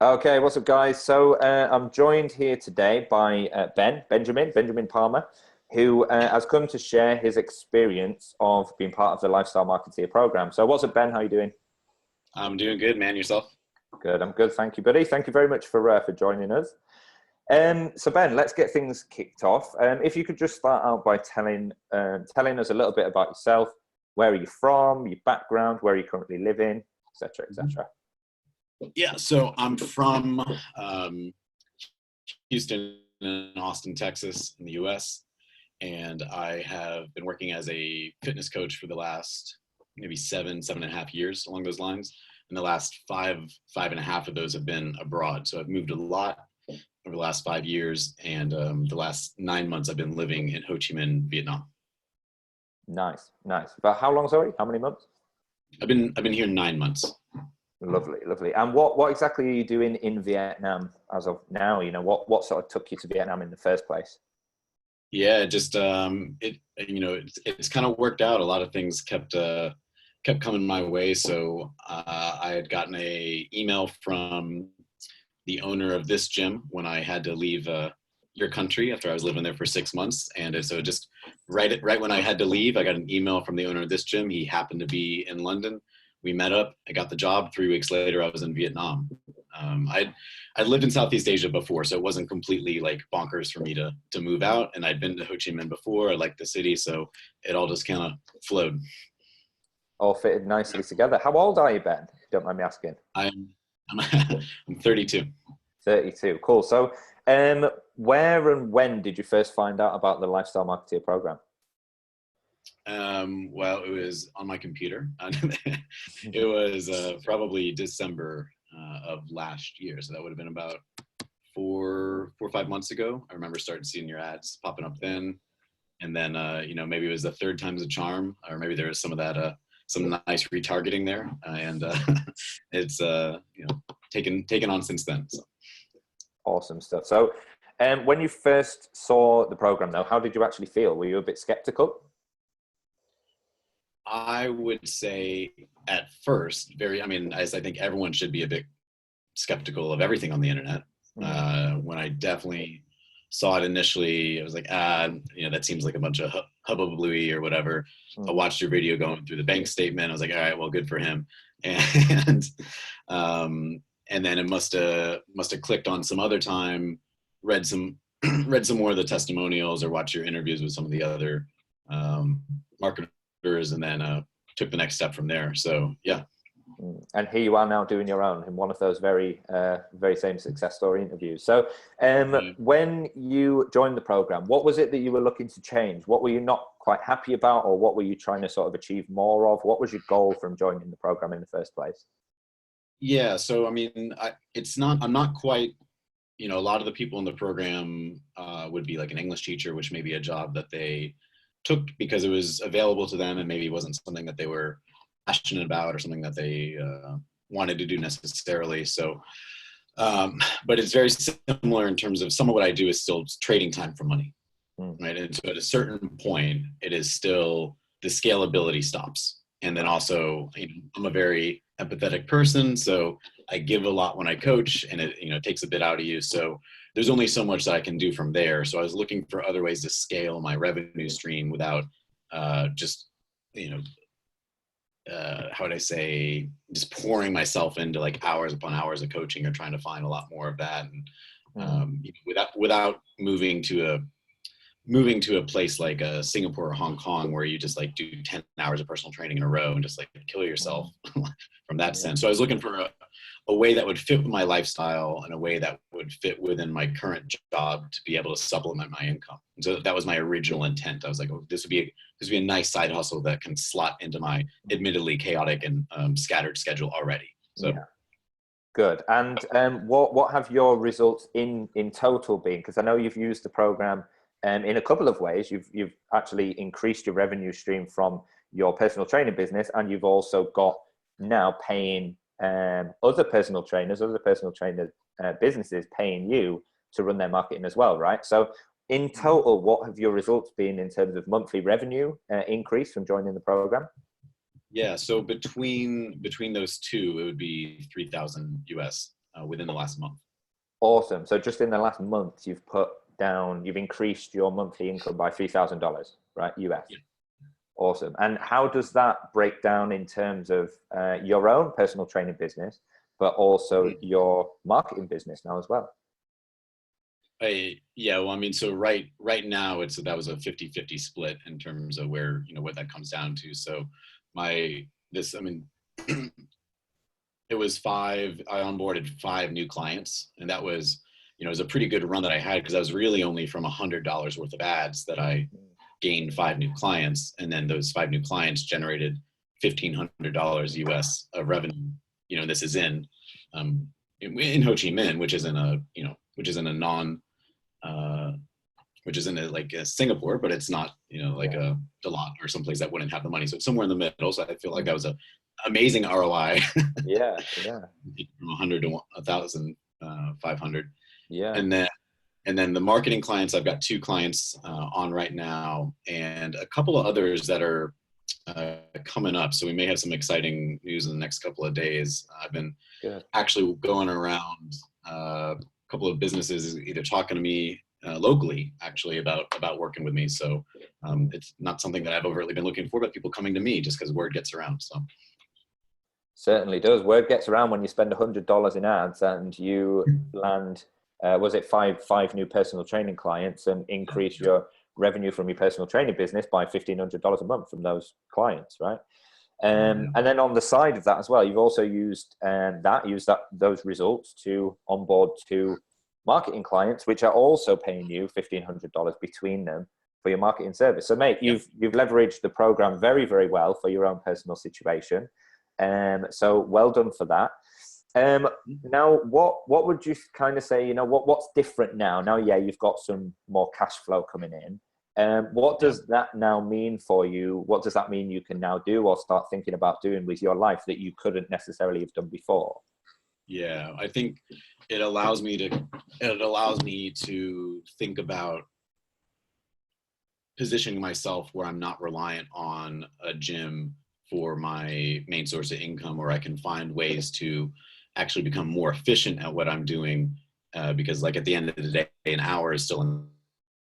Okay, what's up, guys? So I'm joined here today by Benjamin Palmer, who has come to share his experience of being part of the Lifestyle Marketeer program. So what's up, Ben? How are you doing? I'm doing good, man. Yourself? Good, I'm good. Thank you, buddy. Thank you very much for joining us. So Ben, let's get things kicked off. If you could just start out by telling us a little bit about yourself. Where are you from? Your background? Where are you currently living? Etc. Etc. Yeah, so I'm from Houston and Austin, Texas, in the U.S., and I have been working as a fitness coach for the last maybe 7.5 years along those lines. And the last five and a half of those have been abroad. So I've moved a lot over the last 5 years, and the last 9 months I've been living in Ho Chi Minh, Vietnam. Nice, nice. But how long? Sorry, how many months? I've been here 9 months. Lovely, lovely. And what exactly are you doing in Vietnam as of now? You know, what sort of took you to Vietnam in the first place? Yeah, just it's kind of worked out. A lot of things kept coming my way. So I had gotten a email from the owner of this gym when I had to leave your country after I was living there for 6 months. And so just right when I had to leave, I got an email from the owner of this gym. He happened to be in London. We met up. I got the job. 3 weeks later, I was in Vietnam. I'd lived in Southeast Asia before, so it wasn't completely like bonkers for me to move out. And I'd been to Ho Chi Minh before. I liked the city, so it all just kind of flowed. All fitted nicely together. How old are you, Ben? If you don't mind me asking. I'm I'm 32. 32. Cool. So, where and when did you first find out about the Lifestyle Marketeer program? Well, it was on my computer. It was probably December of last year, so that would have been about 4 or 5 months ago. I remember starting seeing your ads popping up then, and then maybe it was the third time's a charm, or maybe there was some of that some nice retargeting there, and it's taken on since then. So. Awesome stuff. So, when you first saw the program, though, how did you actually feel? Were you a bit skeptical? I would say at first, as I think everyone should be a bit skeptical of everything on the internet. When I definitely saw it initially, I was like, that seems like a bunch of hubbubalooey or whatever. I watched your video going through the bank statement. I was like, all right, well, good for him. And and then it must have clicked on some other time, read some read some more of the testimonials or watched your interviews with some of the other marketers, and then took the next step from there. So yeah. And here you are now doing your own in one of those very same success story interviews. So when you joined the program, what was it that you were looking to change? What were you not quite happy about, or what were you trying to sort of achieve more of? What was your goal from joining the program in the first place? Yeah, so I'm not quite, a lot of the people in the program would be like an English teacher, which may be a job that they took because it was available to them and maybe wasn't something that they were passionate about or something that they wanted to do necessarily. So, but it's very similar in terms of some of what I do is still trading time for money, right? And so at a certain point, it is still the scalability stops. And then also, I'm a very empathetic person, so I give a lot when I coach, and it takes a bit out of you. So there's only so much that I can do from there. So I was looking for other ways to scale my revenue stream without just how would I say, just pouring myself into like hours upon hours of coaching or trying to find a lot more of that. And without moving to a place like Singapore or Hong Kong where you just like do 10 hours of personal training in a row and just like kill yourself from that sense. So I was looking for a way that would fit with my lifestyle and a way that would fit within my current job to be able to supplement my income. And so that was my original intent. I was like, oh, this would be a nice side hustle that can slot into my admittedly chaotic and scattered schedule already. So. Yeah. Good. And what have your results in total been? Because I know you've used the program in a couple of ways. You've actually increased your revenue stream from your personal training business, and you've also got now paying other personal trainer businesses paying you to run their marketing as well, right? So in total, what have your results been in terms of monthly revenue increase from joining the program? Yeah, so between those two, it would be 3,000 US within the last month. Awesome. So just in the last month, you've increased your monthly income by $3,000, right? US. Yeah. Awesome. And how does that break down in terms of your own personal training business, but also your marketing business now as well? Yeah, well, I mean, so right now that was a 50-50 split in terms of where, what that comes down to. So it was I onboarded 5 new clients, and that was, it was a pretty good run that I had, because I was really only from $100 worth of ads that I gained 5 new clients. And then those 5 new clients generated $1,500 US of revenue, and this is in Ho Chi Minh, which isn't like a Singapore, but it's not, like a Deloitte or someplace that wouldn't have the money. So it's somewhere in the middle. So I feel like that was a amazing ROI. Yeah. From 100 to 1,500. Yeah. And then the marketing clients, I've got 2 clients on right now, and a couple of others that are coming up. So we may have some exciting news in the next couple of days. I've been actually going around a couple of businesses either talking to me locally, actually, about working with me. So it's not something that I've overtly been looking for, but people coming to me just because word gets around. So certainly does. Word gets around when you spend $100 in ads and you land, was it five new personal training clients, and increase your revenue from your personal training business by $1,500 a month from those clients, right? And then on the side of that as well, you've also used those results to onboard 2 marketing clients, which are also paying you $1,500 between them for your marketing service. So, mate, you've leveraged the program very, very well for your own personal situation. So well done for that. Now, what would you kind of say, what's different now? Now, you've got some more cash flow coming in. What does that now mean for you? What does that mean you can now do or start thinking about doing with your life that you couldn't necessarily have done before? Yeah, I think it allows me to think about positioning myself where I'm not reliant on a gym for my main source of income, or I can find ways to actually become more efficient at what I'm doing. Because like at the end of the day, an hour is still an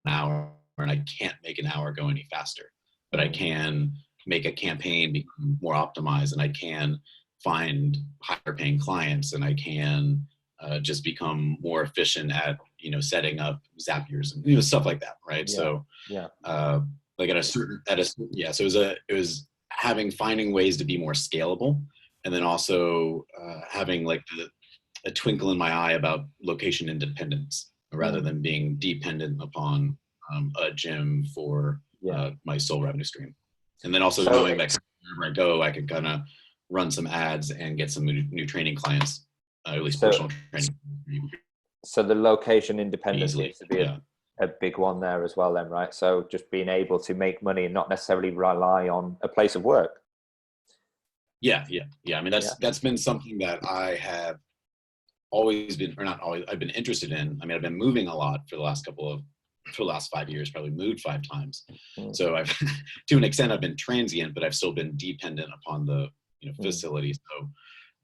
hour, and I can't make an hour go any faster, but I can make a campaign become more optimized, and I can find higher paying clients, and I can just become more efficient at, setting up Zapiers and, stuff like that. Right. So, like so it was finding ways to be more scalable, and then also having like a twinkle in my eye about location independence rather than being dependent upon a gym for my sole revenue stream. And then also knowing that wherever I go, I can kind of run some ads and get some new training clients, at least personal training. So the location independence Easily, needs to be a big one there as well then, right? So just being able to make money and not necessarily rely on a place of work. Yeah. I mean, that's been something that I have always been, or not always, I've been interested in. I mean, I've been moving a lot for the last 5 years, probably moved 5 times. So I've, to an extent, I've been transient, but I've still been dependent upon the facility. So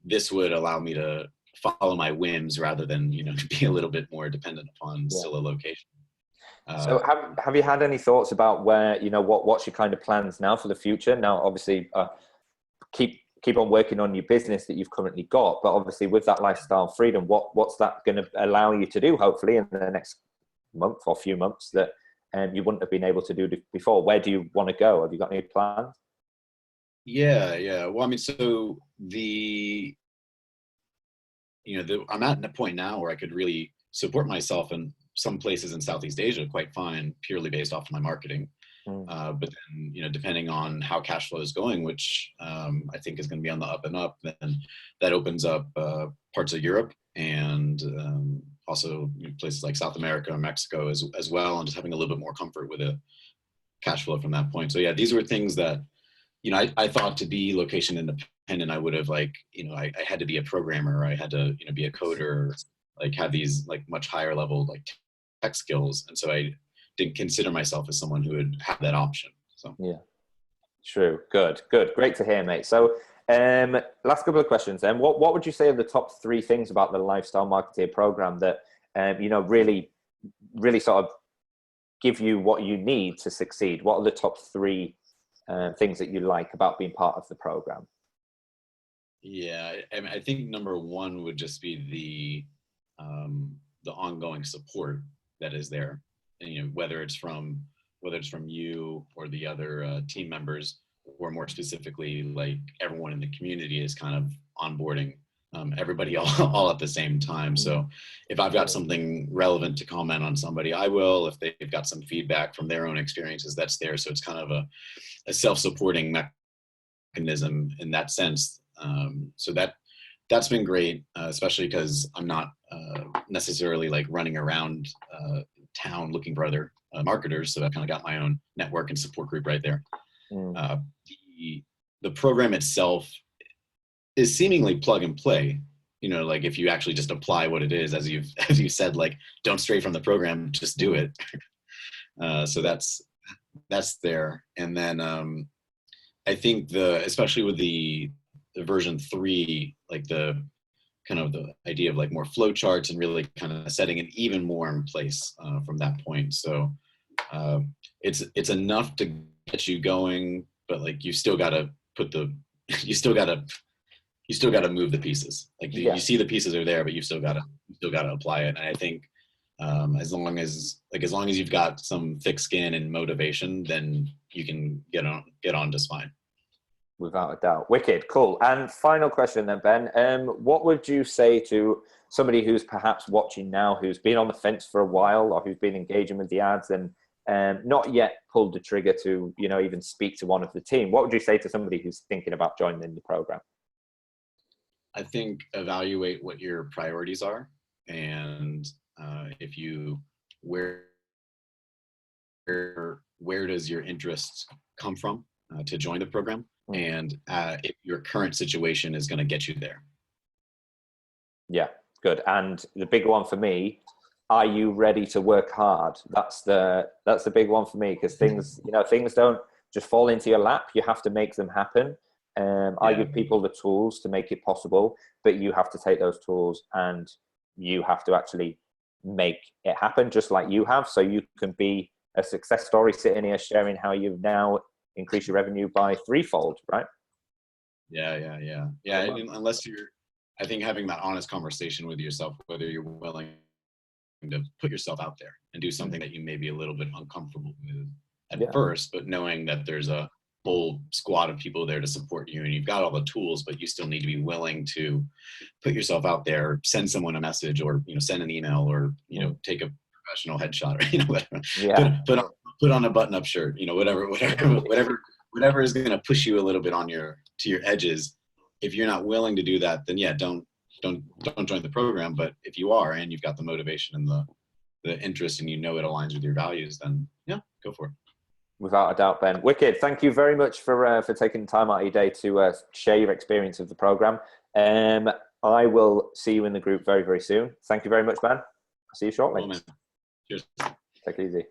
this would allow me to follow my whims rather than, be a little bit more dependent upon still a location. So have you had any thoughts about where, what's your kind of plans now for the future? Now, obviously, keep on working on your business that you've currently got, but obviously with that lifestyle freedom, what's that going to allow you to do, hopefully in the next month or few months, that you wouldn't have been able to do before? Where do you want to go? Have you got any plans? Yeah. Well, I mean, so I'm at a point now where I could really support myself in some places in Southeast Asia quite fine, purely based off of my marketing. But then, depending on how cash flow is going, which I think is going to be on the up and up, then that opens up parts of Europe and also places like South America and Mexico as well, and just having a little bit more comfort with a cash flow from that point. So yeah, these were things that, I thought to be location independent, I would have I had to be a programmer, or I had to, be a coder, like have these like much higher level like tech skills. And so I didn't consider myself as someone who would have that option. So yeah, true. Good. Great to hear, mate. So Last couple of questions then. What would you say are the top 3 things about the Lifestyle Marketeer program that, really sort of give you what you need to succeed? What are the top 3 things that you like about being part of the program? Yeah, I mean, I think number 1 would just be the ongoing support that is there, and whether it's from you or the other team members, or more specifically, like everyone in the community is kind of onboarding everybody all at the same time. So if I've got something relevant to comment on somebody, I will. If they've got some feedback from their own experiences, that's there. So it's kind of a self-supporting mechanism in that sense. So that's been great, especially because I'm not necessarily like running around town looking for other marketers. So I kind of got my own network and support group right there. The program itself is seemingly plug and play. Like if you actually just apply what it is, as you said, like don't stray from the program, just do it. So that's there. And then I think especially with the version 3, like the kind of the idea of like more flow charts and really kind of setting it even more in place from that point. So it's enough to get you going, but like you still got to you still got to move the pieces. Like you see the pieces are there, but you still got to apply it. And I think as long as you've got some thick skin and motivation, then you can get on just fine. Without a doubt. Wicked. Cool. And final question then, Ben. What would you say to somebody who's perhaps watching now, who's been on the fence for a while, or who's been engaging with the ads and not yet pulled the trigger to, even speak to one of the team? What would you say to somebody who's thinking about joining the program? I think evaluate what your priorities are, and where does your interest come from to join the program, and if your current situation is going to get you there. Yeah, good. And the big one for me, are you ready to work hard? That's the big one for me, because things don't just fall into your lap. You have to make them happen. I give people the tools to make it possible, but you have to take those tools and you have to actually make it happen, just like you have. So you can be a success story sitting here sharing how you've now increased your revenue by 3-fold, right? Yeah. I mean, I think having that honest conversation with yourself, whether you're willing to put yourself out there and do something that you may be a little bit uncomfortable with at first, but knowing that there's a whole squad of people there to support you, and you've got all the tools, but you still need to be willing to put yourself out there, send someone a message, or send an email, or take a professional headshot, or put on a button-up shirt, whatever is going to push you a little bit to your edges. If you're not willing to do that, then don't join the program. But if you are, and you've got the motivation and the interest, and it aligns with your values, then go for it. Without a doubt, Ben. Wicked. Thank you very much for taking time out of your day to share your experience of the program. I will see you in the group very, very soon. Thank you very much, Ben. I'll see you shortly. Cool, man. Cheers. Take it easy.